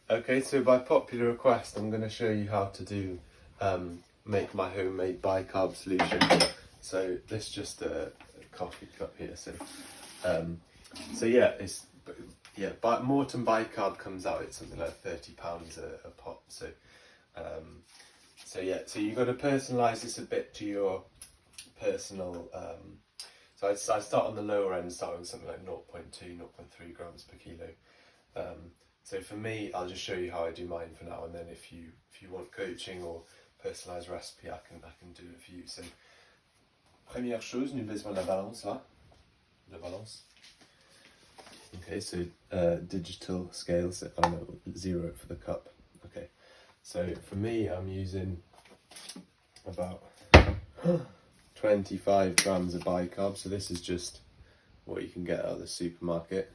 Okay, so by popular request, I'm going to show you how to do make my homemade bicarb solution. So this is just a coffee cup here. So yeah, Morton bicarb comes out. It's something like £30 a pot. So you've got to personalise this a bit to your personal. So I start on the lower end, starting with something like 0.2, 0.3 grams per kilo. So for me, I'll just show you how I do mine for now, and then if you want coaching or personalised recipe, I can do it for you. So première chose, nous avons besoin de la balance là, de balance. Okay, so digital scale, so I know 0 for the cup. Okay, so for me, I'm using about 25 grams of bicarb. So this is just what you can get out of the supermarket.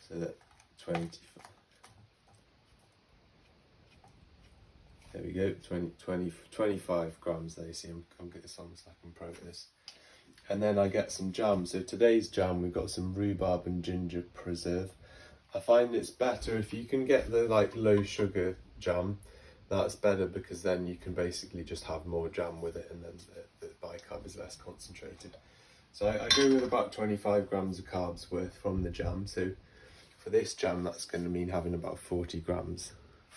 So that 25 grams there. You see, I'm getting some so I can probe this. And then I get some jam. So today's jam, we've got some rhubarb and ginger preserve. I find it's better if you can get the low sugar jam. That's better because then you can basically just have more jam with it, and then the bicarb is less concentrated. So I go with about 25 grams of carbs worth from the jam. So for this jam, that's going to mean having about 40 grams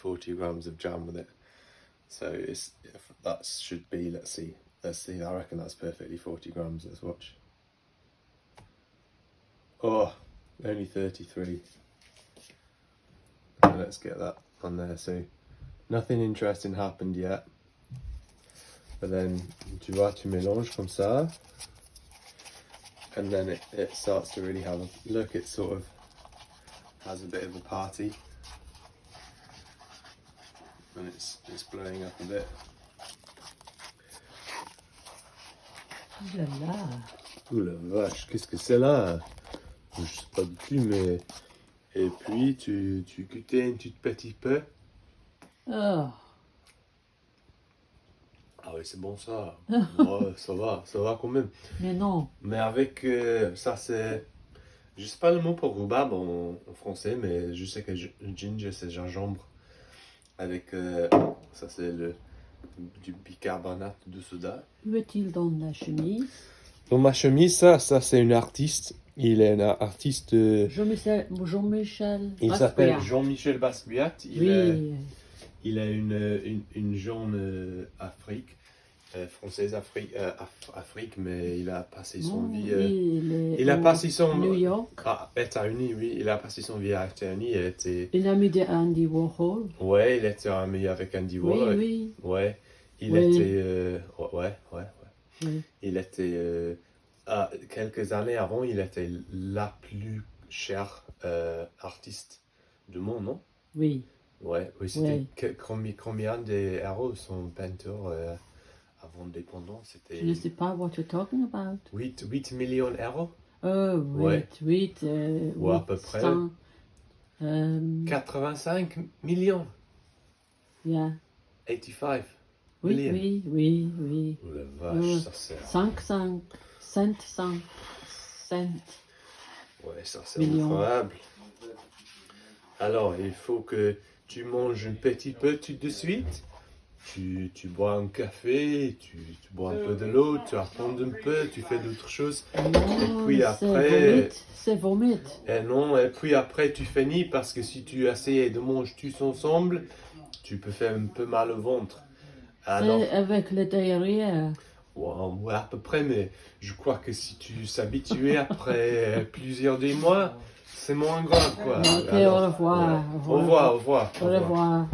of jam with it. So that should be, let's see, I reckon that's perfectly 40 grams. Let's watch. Oh, only 33. So let's get that on there. So nothing interesting happened yet. But then, tu mélanges comme ça. And then it starts to really have a look. It sort of has a bit of a party. And it's blowing up a bit. Ouh là là. Ouh la vache, qu'est-ce que c'est là? Je sais pas du tout, mais... Et puis, tu goûtais un petit peu? Oh. Ah oui, c'est bon ça. Ouais, ça va quand même. Mais non. Mais avec ça, c'est... Je sais pas le mot pour rhubarbe en français, mais je sais que ginger, c'est gingembre. Avec ça, c'est du bicarbonate de soda. Où est-il dans la chemise? Dans ma chemise, ça c'est un artiste. Il est un artiste. Jean-Michel Il Basquiat. s'appelle Jean-Michel Basquiat. Oui. Il a une jaune Afrique, française Afrique, mais il a passé son vie. Il a passé son New York. États-Unis, oui. Il a passé son vie à États-Unis. Une amie de Andy Warhol. Ouais, il était ami avec Andy Warhol. Oui. Ouais. Il Oui. était. Ouais. Oui. Il était. Quelques années avant, il était la plus chère artiste du monde, non? Oui. Ouais, oui, c'était combien d'euros son peinture avant l'indépendance? C'était Je ne sais pas what you're talking about. 8 millions d'euros? Oh, Ouais. 8. Ou à peu près. 85 millions. Yeah. 85 Oui, millions. oui. Oh la vache, ça c'est... 5 cents. Ouais, ça c'est Millions. incroyable. Alors, il faut que tu manges un petit peu tout de suite. Tu bois un café, tu bois un peu de l'eau, tu attends un peu, tu fais d'autres choses. Non, puis après... c'est vomite. Et puis après tu finis parce que si tu essayes de manger tous ensemble, tu peux faire un peu mal au ventre. Alors, C'est avec le diarrhée. ouais, à peu près, mais je crois que si tu s'habitues après plusieurs des mois, c'est moins grave, quoi. Ok, Alors, au revoir. ouais. Au revoir. Au revoir.